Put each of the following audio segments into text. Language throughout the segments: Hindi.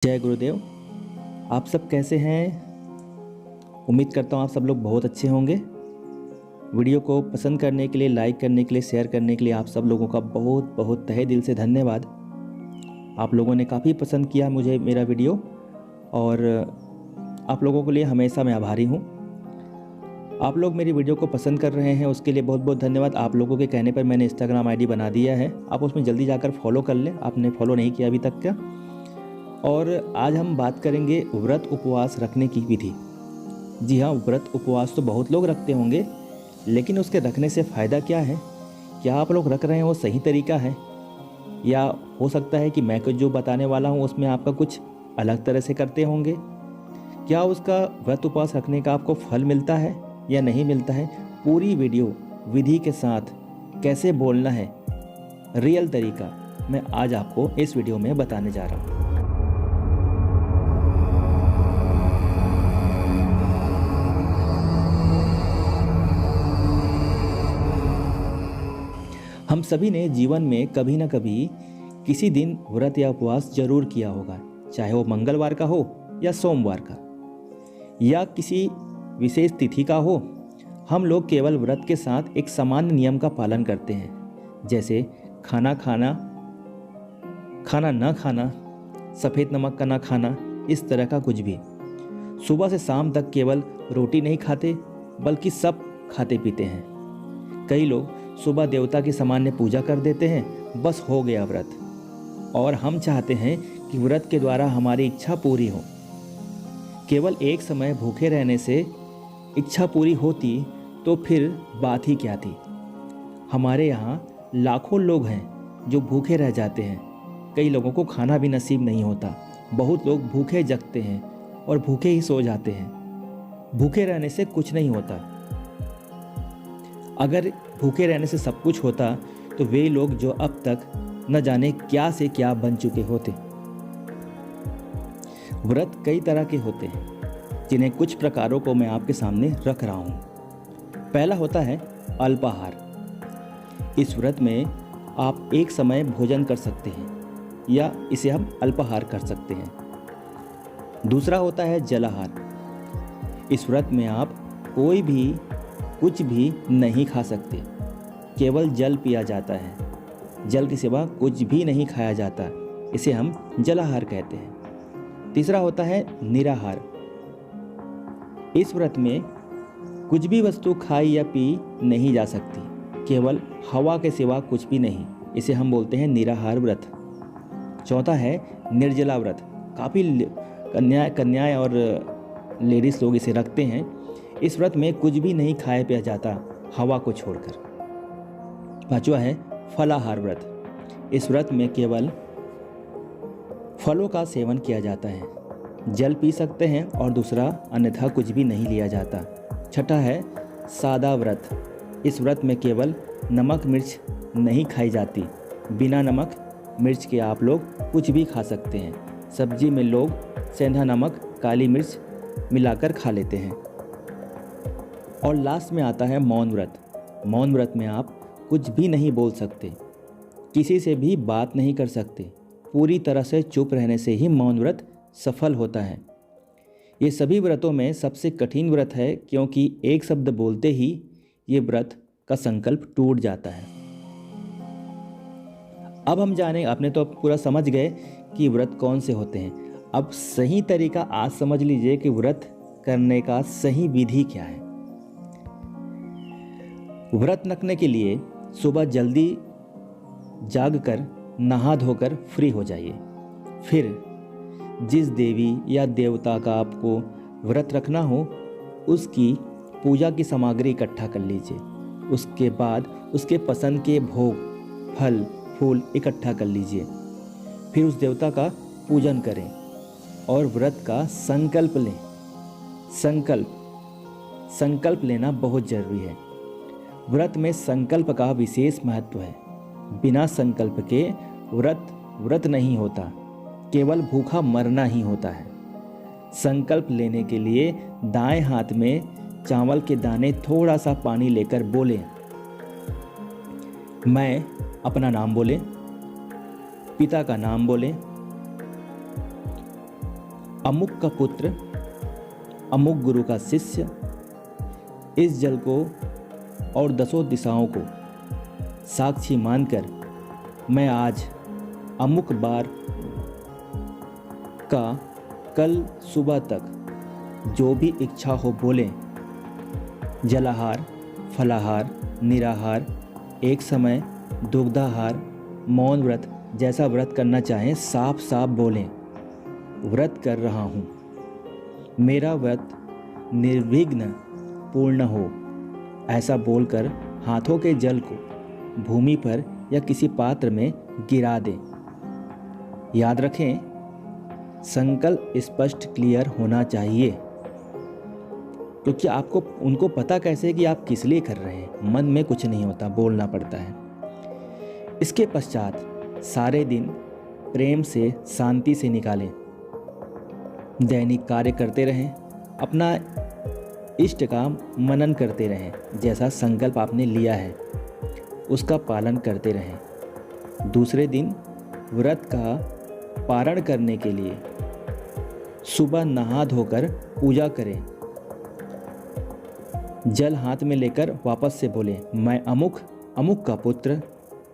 जय गुरुदेव। आप सब कैसे हैं? उम्मीद करता हूँ आप सब लोग बहुत अच्छे होंगे। वीडियो को पसंद करने के लिए, लाइक करने के लिए, शेयर करने के लिए आप सब लोगों का बहुत बहुत तहे दिल से धन्यवाद। आप लोगों ने काफ़ी पसंद किया मुझे मेरा वीडियो और आप लोगों के लिए हमेशा मैं आभारी हूँ। आप लोग मेरी वीडियो को पसंद कर रहे हैं, उसके लिए बहुत बहुत धन्यवाद। आप लोगों के कहने पर मैंने इंस्टाग्राम आईडी बना दिया है, आप उसमें जल्दी जाकर फॉलो कर लें, आपने फॉलो नहीं किया अभी तक क्या। और आज हम बात करेंगे व्रत उपवास रखने की विधि। जी हाँ, व्रत उपवास तो बहुत लोग रखते होंगे, लेकिन उसके रखने से फ़ायदा क्या है? क्या आप लोग रख रहे हैं वो सही तरीका है, या हो सकता है कि मैं कुछ जो बताने वाला हूँ उसमें आपका कुछ अलग तरह से करते होंगे? क्या उसका व्रत उपवास रखने का आपको फल मिलता है या नहीं मिलता है? पूरी वीडियो विधि के साथ कैसे बोलना है, रियल तरीका मैं आज आपको इस वीडियो में बताने जा रहा हूँ। हम सभी ने जीवन में कभी ना कभी किसी दिन व्रत या उपवास जरूर किया होगा, चाहे वो मंगलवार का हो या सोमवार का या किसी विशेष तिथि का हो। हम लोग केवल व्रत के साथ एक सामान्य नियम का पालन करते हैं, जैसे खाना खाना, खाना न खाना, सफ़ेद नमक का ना खाना, इस तरह का कुछ भी। सुबह से शाम तक केवल रोटी नहीं खाते, बल्कि सब खाते पीते हैं। कई लोग सुबह देवता की सामान्य पूजा कर देते हैं, बस हो गया व्रत। और हम चाहते हैं कि व्रत के द्वारा हमारी इच्छा पूरी हो। केवल एक समय भूखे रहने से इच्छा पूरी होती तो फिर बात ही क्या थी। हमारे यहाँ लाखों लोग हैं जो भूखे रह जाते हैं। कई लोगों को खाना भी नसीब नहीं होता। बहुत लोग भूखे जगते हैं और भूखे ही सो जाते हैं। भूखे रहने से कुछ नहीं होता। अगर भूखे रहने से सब कुछ होता तो वे लोग जो अब तक न जाने क्या से क्या बन चुके होते। व्रत कई तरह के होते हैं, जिन्हें कुछ प्रकारों को मैं आपके सामने रख रहा हूँ। पहला होता है अल्पाहार। इस व्रत में आप एक समय भोजन कर सकते हैं, या इसे हम अल्पाहार कर सकते हैं। दूसरा होता है जलाहार। इस व्रत में आप कोई भी कुछ भी नहीं खा सकते, केवल जल पिया जाता है। जल के सिवा कुछ भी नहीं खाया जाता, इसे हम जलाहार कहते हैं। तीसरा होता है निराहार। इस व्रत में कुछ भी वस्तु खाई या पी नहीं जा सकती, केवल हवा के सिवा कुछ भी नहीं, इसे हम बोलते हैं निराहार व्रत। चौथा है निर्जला व्रत। काफ़ी कन्याएं और लेडीज़ लोग इसे रखते हैं। इस व्रत में कुछ भी नहीं खाया पिया जाता, हवा को छोड़कर। पांचवा है फलाहार व्रत। इस व्रत में केवल फलों का सेवन किया जाता है, जल पी सकते हैं और दूसरा अन्यथा कुछ भी नहीं लिया जाता। छठा है सादा व्रत। इस व्रत में केवल नमक मिर्च नहीं खाई जाती। बिना नमक मिर्च के आप लोग कुछ भी खा सकते हैं। सब्जी में लोग सेंधा नमक, काली मिर्च मिलाकर खा लेते हैं। और लास्ट में आता है मौन व्रत। मौन व्रत में आप कुछ भी नहीं बोल सकते, किसी से भी बात नहीं कर सकते। पूरी तरह से चुप रहने से ही मौन व्रत सफल होता है। ये सभी व्रतों में सबसे कठिन व्रत है, क्योंकि एक शब्द बोलते ही ये व्रत का संकल्प टूट जाता है। अब हम जाने, आपने तो पूरा समझ गए कि व्रत कौन से होते हैं। अब सही तरीका आज समझ लीजिए कि व्रत करने का सही विधि क्या है। व्रत रखने के लिए सुबह जल्दी जागकर नहा धोकर फ्री हो जाइए। फिर जिस देवी या देवता का आपको व्रत रखना हो, उसकी पूजा की सामग्री इकट्ठा कर लीजिए। उसके बाद उसके पसंद के भोग, फल, फूल इकट्ठा कर लीजिए। फिर उस देवता का पूजन करें और व्रत का संकल्प लें। संकल्प लेना बहुत जरूरी है। व्रत में संकल्प का विशेष महत्व है। बिना संकल्प के व्रत नहीं होता, केवल भूखा मरना ही होता है। संकल्प लेने के लिए दाएं हाथ में चावल के दाने, थोड़ा सा पानी लेकर बोलें, मैं अपना नाम बोलें, पिता का नाम बोलें, अमुक का पुत्र, अमुक गुरु का शिष्य, इस जल को और 10 दिशाओं को साक्षी मानकर मैं आज अमुक बार का कल सुबह तक जो भी इच्छा हो बोलें। जलाहार, फलाहार, निराहार, एक समय दुग्धाहार, मौन व्रत, जैसा व्रत करना चाहें साफ साफ बोलें। व्रत कर रहा हूँ, मेरा व्रत निर्विघ्न पूर्ण हो, ऐसा बोलकर हाथों के जल को भूमि पर या किसी पात्र में गिरा दें। याद रखें, संकल्प स्पष्ट क्लियर होना चाहिए, क्योंकि आपको उनको पता कैसे कि आप किस लिए कर रहे हैं। मन में कुछ नहीं होता, बोलना पड़ता है। इसके पश्चात सारे दिन प्रेम से, शांति से निकालें। दैनिक कार्य करते रहें, अपना इष्ट का मनन करते रहें। जैसा संकल्प आपने लिया है उसका पालन करते रहें। दूसरे दिन व्रत का पारण करने के लिए सुबह नहा धोकर पूजा करें। जल हाथ में लेकर वापस से बोले, मैं अमुक अमुक का पुत्र,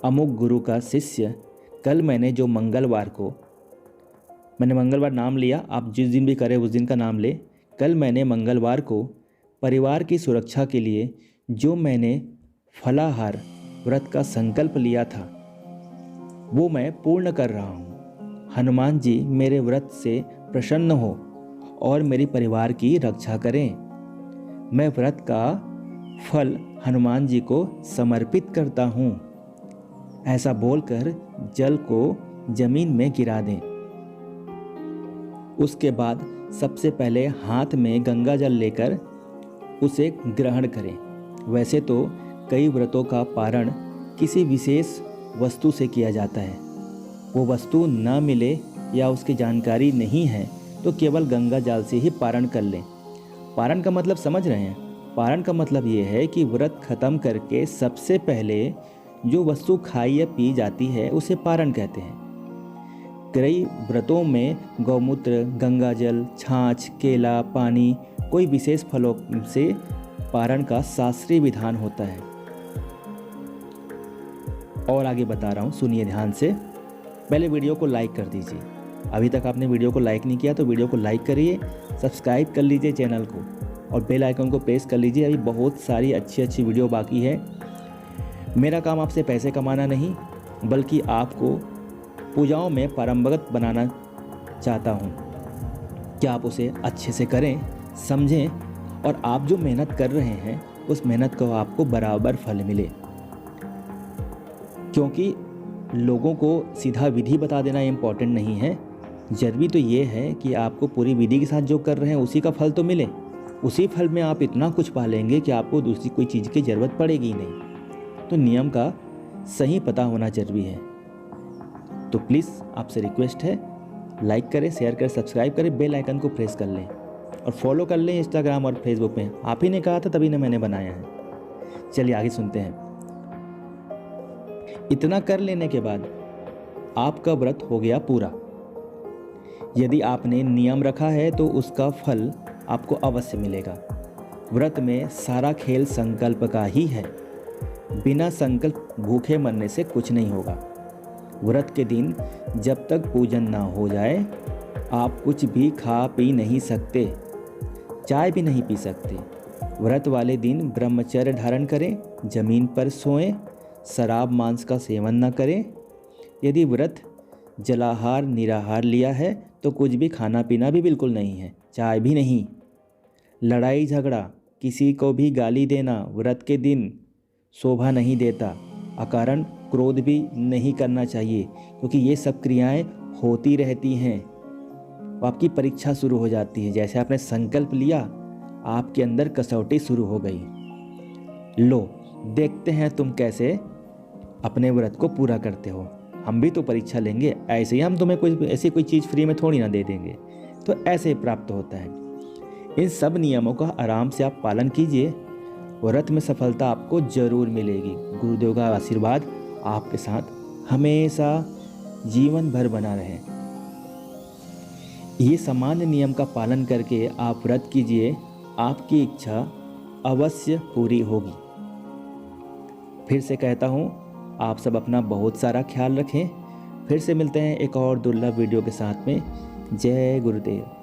अमुक गुरु का शिष्य, कल मैंने जो मंगलवार नाम लिया, आप जिस दिन भी करें उस दिन का नाम ले। कल मैंने मंगलवार को परिवार की सुरक्षा के लिए जो मैंने फलाहार व्रत का संकल्प लिया था वो मैं पूर्ण कर रहा हूँ। हनुमान जी मेरे व्रत से प्रसन्न हो और मेरे परिवार की रक्षा करें। मैं व्रत का फल हनुमान जी को समर्पित करता हूँ, ऐसा बोलकर जल को जमीन में गिरा दें। उसके बाद सबसे पहले हाथ में गंगा जल लेकर उसे ग्रहण करें। वैसे तो कई व्रतों का पारण किसी विशेष वस्तु से किया जाता है। वो वस्तु न मिले या उसकी जानकारी नहीं है तो केवल गंगा जल से ही पारण कर लें। पारण का मतलब समझ रहे हैं? पारण का मतलब ये है कि व्रत खत्म करके सबसे पहले जो वस्तु खाई या पी जाती है उसे पारण कहते हैं। कई व्रतों में गौमूत्र, गंगा जल, छाछ, केला, पानी, कोई विशेष फलों से पारण का शास्त्रीय विधान होता है। और आगे बता रहा हूँ, सुनिए ध्यान से। पहले वीडियो को लाइक कर दीजिए। अभी तक आपने वीडियो को लाइक नहीं किया तो वीडियो को लाइक करिए, सब्सक्राइब कर लीजिए चैनल को और बेल आइकन को प्रेस कर लीजिए। अभी बहुत सारी अच्छी वीडियो बाकी है। मेरा काम आपसे पैसे कमाना नहीं बल्कि आपको पूजाओं में पारंगत बनाना चाहता हूँ कि आप उसे अच्छे से करें, समझें और आप जो मेहनत कर रहे हैं उस मेहनत को आपको बराबर फल मिले। क्योंकि लोगों को सीधा विधि बता देना इम्पोर्टेंट नहीं है, जरूरी तो ये है कि आपको पूरी विधि के साथ जो कर रहे हैं उसी का फल तो मिले। उसी फल में आप इतना कुछ पा लेंगे कि आपको दूसरी कोई चीज़ की ज़रूरत पड़ेगी नहीं। तो नियम का सही पता होना जरूरी है। तो प्लीज़ आपसे रिक्वेस्ट है, लाइक करें, शेयर करें, सब्सक्राइब करें, बेल आइकन को प्रेस कर लें और फॉलो कर लें इंस्टाग्राम और फेसबुक में। आप ही ने कहा था तभी ने मैंने बनाया है। चलिए आगे सुनते हैं। इतना कर लेने के बाद आपका व्रत हो गया पूरा। यदि आपने नियम रखा है तो उसका फल आपको अवश्य मिलेगा। व्रत में सारा खेल संकल्प का ही है। बिना संकल्प भूखे मरने से कुछ नहीं होगा। व्रत के दिन जब तक पूजन ना हो जाए आप कुछ भी खा पी नहीं सकते, चाय भी नहीं पी सकते। व्रत वाले दिन ब्रह्मचर्य धारण करें, जमीन पर सोएं, शराब मांस का सेवन न करें। यदि व्रत जलाहार निराहार लिया है तो कुछ भी खाना पीना भी बिल्कुल नहीं है, चाय भी नहीं। लड़ाई झगड़ा, किसी को भी गाली देना व्रत के दिन शोभा नहीं देता। अकारण क्रोध भी नहीं करना चाहिए, क्योंकि ये सब क्रियाएं होती रहती हैं। आपकी परीक्षा शुरू हो जाती है। जैसे आपने संकल्प लिया, आपके अंदर कसौटी शुरू हो गई। लो देखते हैं तुम कैसे अपने व्रत को पूरा करते हो। हम भी तो परीक्षा लेंगे, ऐसे ही हम तुम्हें कोई ऐसी कोई चीज़ फ्री में थोड़ी ना दे देंगे। तो ऐसे ही प्राप्त होता है। इन सब नियमों का आराम से आप पालन कीजिए, व्रत में सफलता आपको जरूर मिलेगी। गुरुदेव का आशीर्वाद आपके साथ हमेशा जीवन भर बना रहे। ये सामान्य नियम का पालन करके आप व्रत कीजिए, आपकी इच्छा अवश्य पूरी होगी। फिर से कहता हूँ, आप सब अपना बहुत सारा ख्याल रखें। फिर से मिलते हैं एक और दुर्लभ वीडियो के साथ में। जय गुरुदेव।